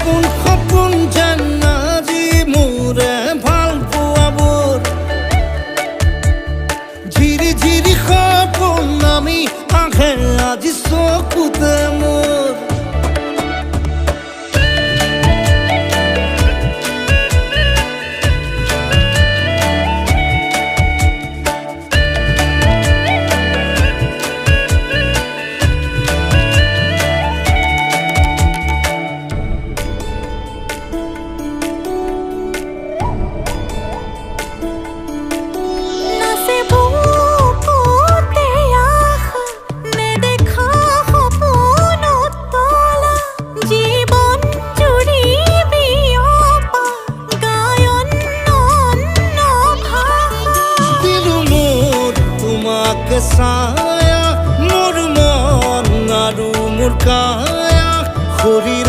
সপোন যেন আজি মোৰে ভাল পোৱাবোৰ ঝিৰি ঝিৰি সপোন আমি আহে আজি চকুতে মোৰ ছায়া মোৰ মন আৰু মোৰ কায়া শৰীৰ